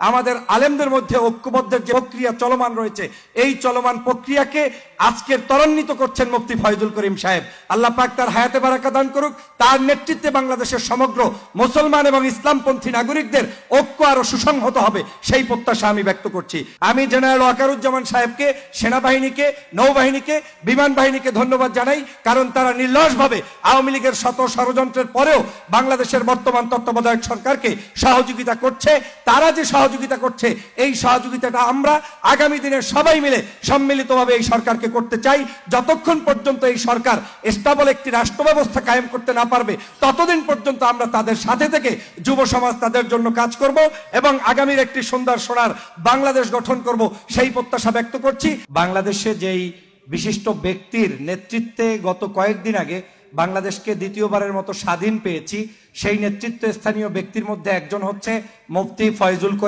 আমাদের আলেমদের মধ্যে ঐক্যবদ্ধের যে প্রক্রিয়া চলমান রয়েছে, এই চলমান প্রক্রিয়াকে আজকের ত্বরান্বিত করছেন মুফতি ফয়জুল করিম সাহেব। আল্লাহ পাক তার হায়াতে বারাকা দান করুক। তার নেতৃত্বে বাংলাদেশের সমগ্র মুসলমান এবং ইসলামপন্থী নাগরিকদের ঐক্য আরো সুসংহত হবে, সেই প্রত্যাশা আমি ব্যক্ত করছি। আমি জেনারেল ওয়াকারুজ্জামান সাহেবকে, সেনাবাহিনীকে, নৌবাহিনীকে, বিমান বাহিনীকে ধন্যবাদ জানাই, কারণ তারা নির্লসভাবে আওয়ামী লীগের শত ষড়যন্ত্রের পরেও বাংলাদেশের বর্তমান তত্ত্বাবধায়ক সরকারকে সহযোগিতা করছে। তারা যে সহযোগিতা করছে, এই সহযোগিতাটা আমরা আগামী দিনে সবাই মিলে সম্মিলিতভাবে এই সরকারকে করতে চাই। যতক্ষণ পর্যন্ত এই সরকার স্টেবল একটি রাষ্ট্র ব্যবস্থা কায়েম করতে না পারবে, ততদিন পর্যন্ত আমরা তাদের সাথে থেকে যুব সমাজ তাদের জন্য কাজ করব এবং আগামীর একটি সুন্দর সোনার বাংলাদেশ গঠন করব, সেই প্রত্যাশা ব্যক্ত করছি। বাংলাদেশে যেই বিশিষ্ট ব্যক্তির নেতৃত্বে গত কয়েকদিন আগে বাংলাদেশকে দ্বিতীয়বারের মতো স্বাধীন পেয়েছি, সেই নেতৃত্ব স্থানীয় ব্যক্তির মধ্যে একজন হচ্ছে মুফতি ফয়জুল করিম।